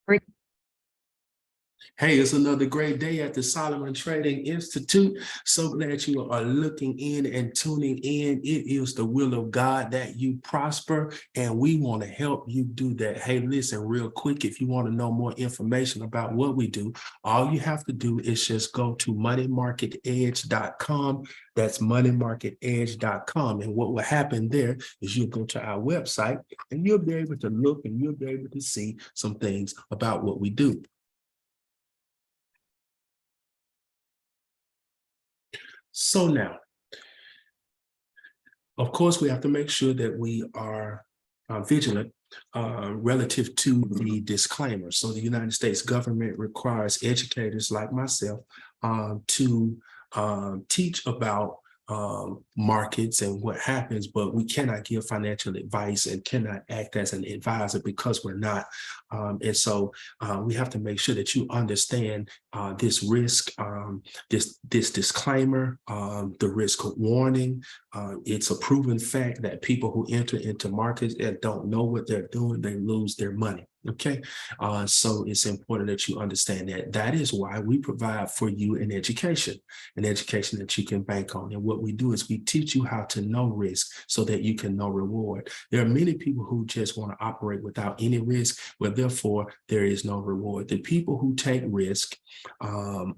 Re- Hey, it's another great day at the Solomon Trading Institute. So glad you are looking in and tuning in. It is the will of God that you prosper, and we want to help you do that. Hey, listen, real quick, if you want to know more information about what we do, all you have to do is just go to moneymarketedge.com. That's moneymarketedge.com. And what will happen there is you'll go to our website and you'll be able to look and you'll be able to see some things about what we do. So now, of course, we have to make sure that we are vigilant relative to the disclaimer. So the United States government requires educators like myself to teach about markets and what happens, but we cannot give financial advice and cannot act as an advisor because we're not. And so we have to make sure that you understand this risk, this disclaimer, the risk warning. It's a proven fact that people who enter into markets and don't know what they're doing, they lose their money. Okay, so it's important that you understand that. That is why we provide for you an education that you can bank on. And what we do is we teach you how to know risk so that you can know reward. There are many people who just want to operate without any risk, but therefore there is no reward. The people who take risk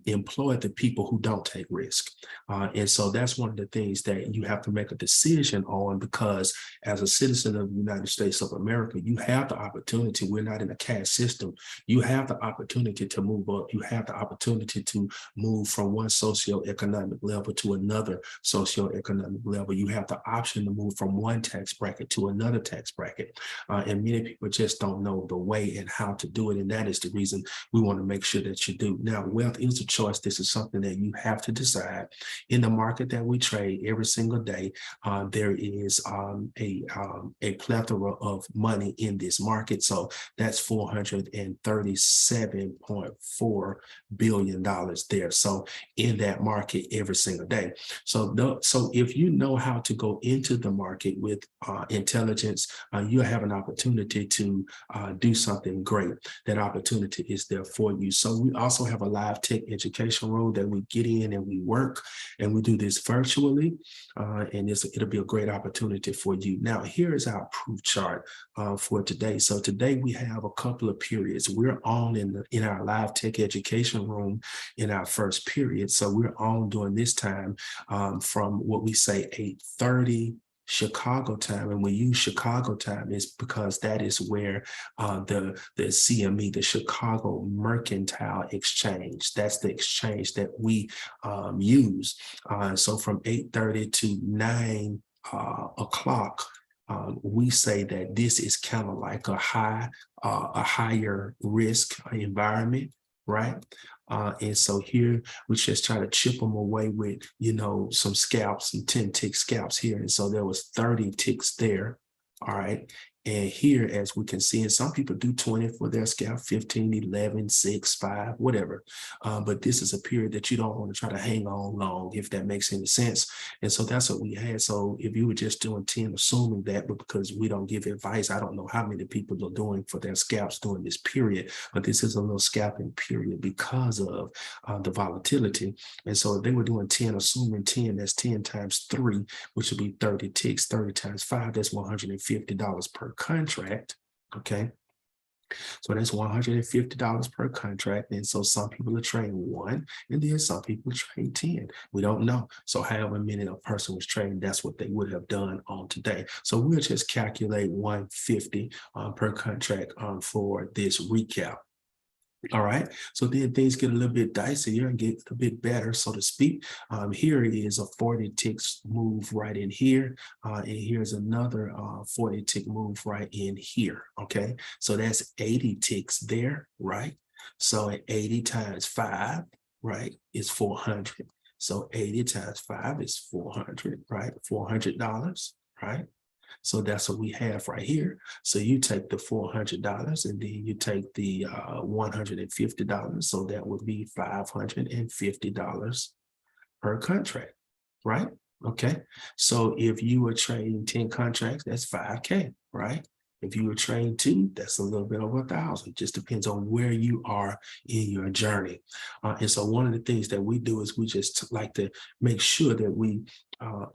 employ the people who don't take risk. And so that's one of the things that you have to make a decision on, because as a citizen of the United States of America, you have the opportunity. We're not in a caste system. You have the opportunity to move up. You have the opportunity to move from one socioeconomic level to another socioeconomic level. You have the option to move from one tax bracket to another tax bracket. And many people just don't know the way and how to do it. And that is the reason we want to make sure that you do. Now, wealth is a choice. This is something that you have to decide. In the market that we trade every single day, there is a plethora of money in this market. So that's $437.4 billion there. So in that market every single day. So if you know how to go into the market with intelligence, you have an opportunity to do something great. That opportunity is there for you. So we also have a live tech education room that we get in and we work, and we do this virtually, and it'll be a great opportunity for you. Now, here is our proof chart for today. So today we have a couple of periods. We're on in our live tech education room in our first period. So we're on during this time from what we say 8:30 Chicago time. And we use Chicago time is because that is where the CME, the Chicago Mercantile Exchange, that's the exchange that we use. So from 8:30 to 9 o'clock, we say that this is kind of like a higher risk environment, right? And so here we just try to chip them away with, some scalps, some 10 tick scalps here. And so there was 30 ticks there. All right. And here, as we can see, and some people do 20 for their scalp, 15, 11, 6, 5, whatever. But this is a period that you don't want to try to hang on long, if that makes any sense. And so that's what we had. So if you were just doing 10, assuming that, but because we don't give advice, I don't know how many people are doing for their scalps during this period, but this is a little scalping period because of the volatility. And so if they were doing 10, assuming 10, that's 10 times 3, which would be 30 ticks. 30 times 5, that's $150 per contract. Okay. So that's $150 per contract. And so some people are trading 1, and then some people trade 10. We don't know. So however many a person was trading, that's what they would have done on today. So we'll just calculate 150 per contract for this recap. All right, so then things get a little bit dicier and get a bit better, so to speak. Here it is a 40 ticks move right in here, and here's another 40 tick move right in here. Okay, so that's 80 ticks there, right? So at 80 times 5, right, is 400. So 80 times 5 is 400, right? $400, right? So that's what we have right here. So you take the $400 and then you take the $150. So that would be $550 per contract, right? Okay. So if you were trading 10 contracts, that's 5K, right? If you were trading 2, that's a little bit over 1,000. Just depends on where you are in your journey. And so one of the things that we do is we just like to make sure that we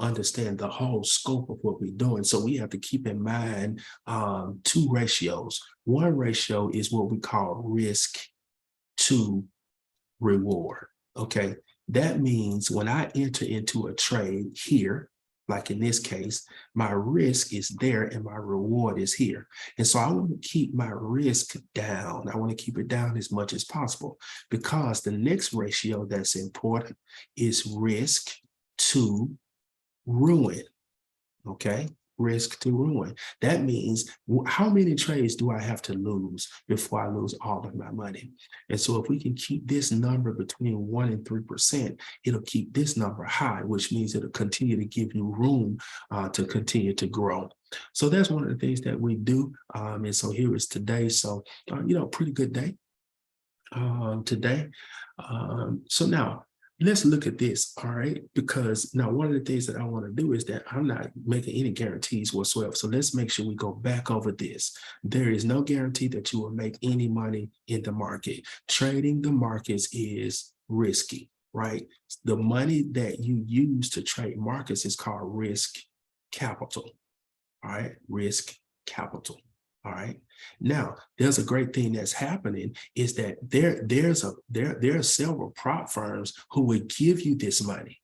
understand the whole scope of what we're doing. So we have to keep in mind 2 ratios. One ratio is what we call risk to reward. Okay. That means when I enter into a trade here, like in this case, my risk is there and my reward is here. And so I want to keep my risk down. I want to keep it down as much as possible, because the next ratio that's important is risk to ruin. Okay. Risk to ruin. That means how many trades do I have to lose before I lose all of my money? And so if we can keep this number between 1% and 3%, it'll keep this number high, which means it'll continue to give you room to continue to grow. So that's one of the things that we do. And so here is today. So, pretty good day today. So now, let's look at this, all right? Because now one of the things that I want to do is that I'm not making any guarantees whatsoever. So let's make sure we go back over this. There is no guarantee that you will make any money in the market. Trading the markets is risky, right? The money that you use to trade markets is called risk capital, all right? Risk capital. All right. Now, there's a great thing that's happening is that there are several prop firms who would give you this money,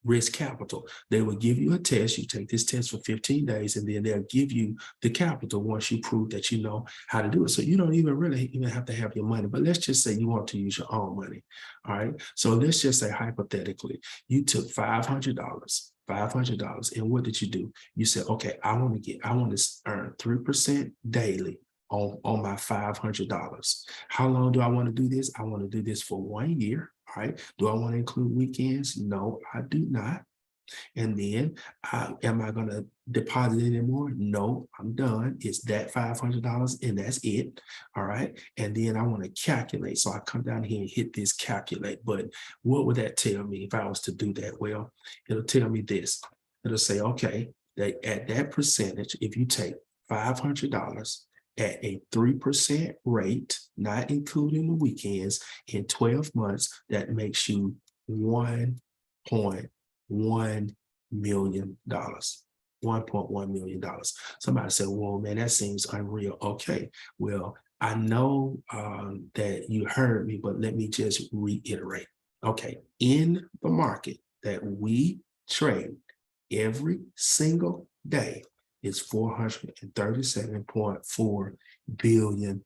risk capital. They will give you a test. You take this test for 15 days, and then they'll give you the capital once you prove that you know how to do it. So you don't even really even have to have your money. But let's just say you want to use your own money. All right. So let's just say hypothetically, you took $500. And what did you do? You said, okay, I want to earn 3% daily on my $500. How long do I want to do this? I want to do this for 1 year. All right. Do I want to include weekends? No, I do not. And then am I going to deposit anymore? No, I'm done. It's that $500 and that's it. All right. And then I want to calculate. So I come down here and hit this calculate button. What would that tell me if I was to do that? Well, it'll tell me this. It'll say, okay, that at that percentage, if you take $500 at a 3% rate, not including the weekends, in 12 months, that makes you $1.1 million. $1.1 million. Somebody said, well, man, that seems unreal. Okay, well, I know that you heard me, but let me just reiterate. Okay, in the market that we trade every single day is $437.4 billion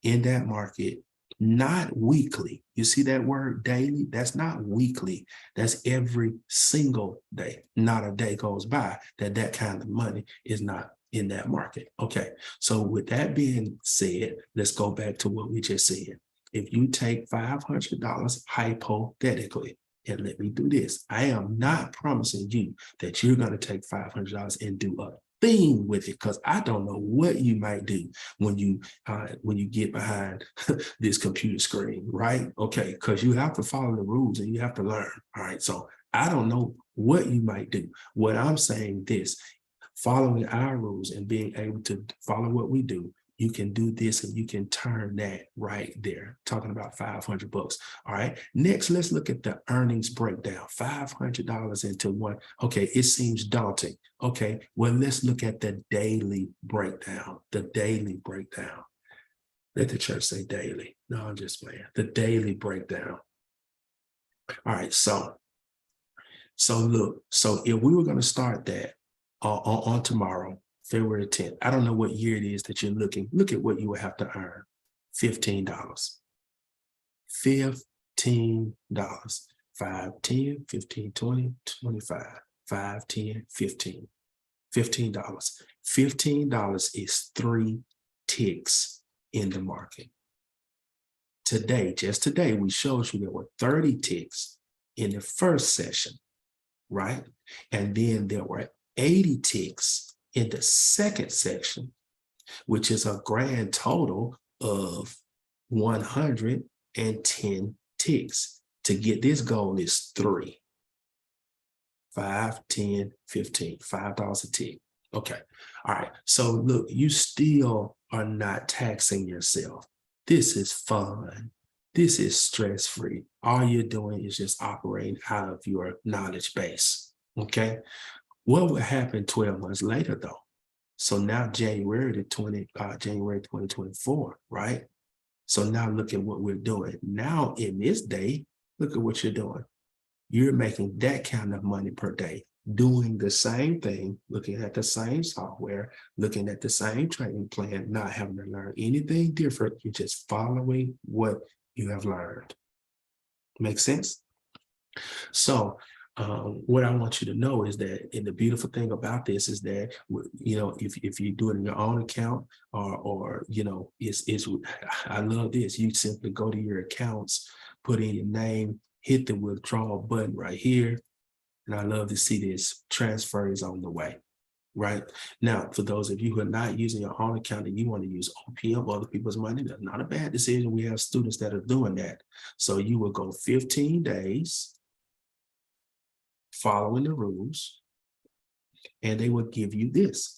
in that market. Not weekly. You see that word daily? That's not weekly. That's every single day. Not a day goes by that kind of money is not in that market. Okay. So with that being said, let's go back to what we just said. If you take $500 hypothetically, and let me do this. I am not promising you that you're going to take $500 and do a thing with it, because I don't know what you might do when you get behind this computer screen, right? Okay, because you have to follow the rules and you have to learn. All right, so I don't know what you might do. What I'm saying this, following our rules and being able to follow what we do, you can do this and you can turn that right there. Talking about $500. All right. Next, let's look at the earnings breakdown. $500 into one. Okay. It seems daunting. Okay. Well, let's look at the daily breakdown. The daily breakdown. Let the church say daily. No, I'm just playing. The daily breakdown. All right. So look, so if we were going to start that on tomorrow, February 10th. I don't know what year it is that you're looking. Look at what you would have to earn. $15. $15. 5, 10, 15, 20, 25. 5, 10, 15. $15. $15 is 3 ticks in the market. Today, just today, we showed you there were 30 ticks in the first session, right? And then there were 80 ticks in the second section, which is a grand total of 110 ticks. To get this goal is 3. 5, 10, 15, $5 a tick. Okay. All right. So look, you still are not taxing yourself. This is fun. This is stress-free. All you're doing is just operating out of your knowledge base. Okay. What will happen 12 months later though? So now January 2024, right? So now look at what we're doing. Now in this day, look at what you're doing. You're making that kind of money per day, doing the same thing, looking at the same software, looking at the same training plan, not having to learn anything different. You're just following what you have learned. Make sense? So what I want you to know is that, and the beautiful thing about this is that, you know, if you do it in your own account or you know, it's I love this. You simply go to your accounts, put in your name, hit the withdrawal button right here. And I love to see this transfer is on the way. Right now, for those of you who are not using your own account and you want to use OPM, other people's money, that's not a bad decision. We have students that are doing that. So you will go 15 days following the rules, and they will give you this.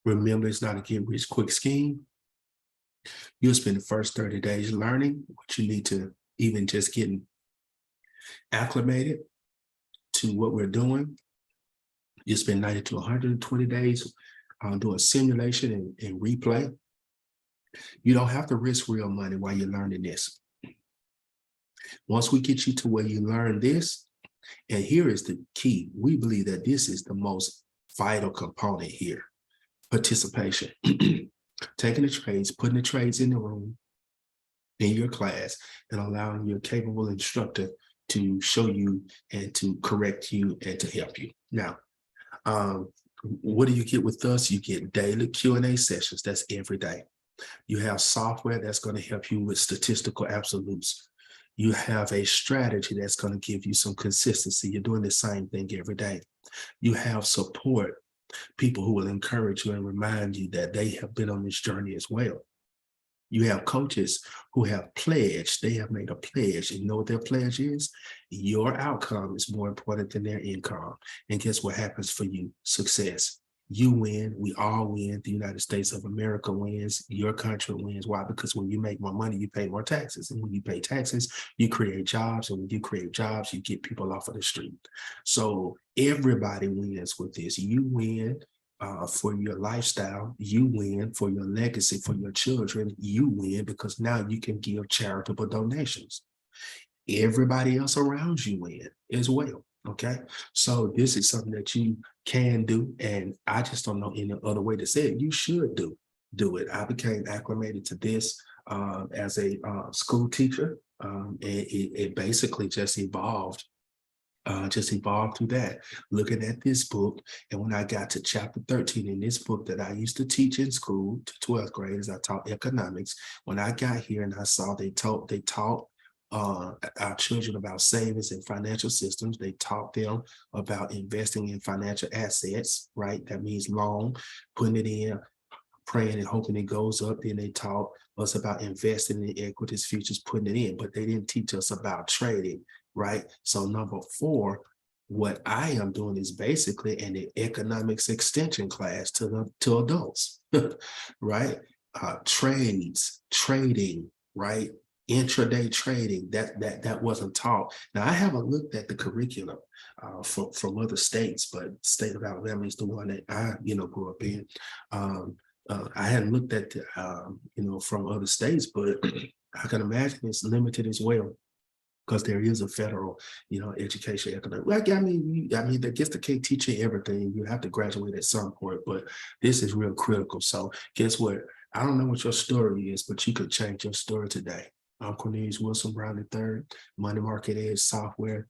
Remember, it's not a get rich quick scheme. You'll spend the first 30 days learning what you need to, even just getting acclimated to what we're doing. You spend 90 to 120 days doing simulation and replay. You don't have to risk real money while you're learning this. Once we get you to where you learn this, and here is the key, we believe that this is the most vital component here: participation. Taking the trades, putting the trades in the room, in your class, and allowing your capable instructor to show you and to correct you and to help you. Now, what do you get with us? You get daily Q&A sessions. That's every day. You have software that's going to help you with statistical absolutes. You have a strategy that's going to give you some consistency. You're doing the same thing every day. You have support, people who will encourage you and remind you that they have been on this journey as well. You have coaches who have pledged, they have made a pledge. And you know what their pledge is? Your outcome is more important than their income. And guess what happens for you? Success. You win, we all win. The United States of America wins, your country wins. Why? Because when you make more money, you pay more taxes. And when you pay taxes, you create jobs. And when you create jobs, you get people off of the street. So everybody wins with this. You win for your lifestyle, you win for your legacy, for your children, you win because now you can give charitable donations. Everybody else around you win as well. Okay. So this is something that you can do. And I just don't know any other way to say it. You should do it. I became acclimated to this as a school teacher. And it basically just evolved through that, looking at this book. And when I got to chapter 13 in this book that I used to teach in school to 12th graders, I taught economics. When I got here and I saw they taught our children about savings and financial systems. They taught them about investing in financial assets, right? That means loan, putting it in, praying and hoping it goes up. Then they taught us about investing in equities, futures, putting it in, but they didn't teach us about trading, right? So number 4, what I am doing is basically an economics extension class to adults, right? Trading, right? Intraday trading, that wasn't taught. Now I haven't looked at the curriculum from other states, but state of Alabama is the one that I grew up in. I hadn't looked at from other states, but I can imagine it's limited as well because there is a federal education economic. Like I mean, I guess they can't teach you everything. You have to graduate at some point, but this is real critical. So guess what? I don't know what your story is, but you could change your story today. I'm Cornelius Wilson Brown III, Money Market Edge Software,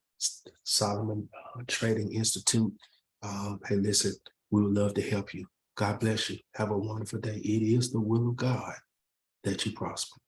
Solomon Trading Institute. Hey, listen, we would love to help you. God bless you. Have a wonderful day. It is the will of God that you prosper.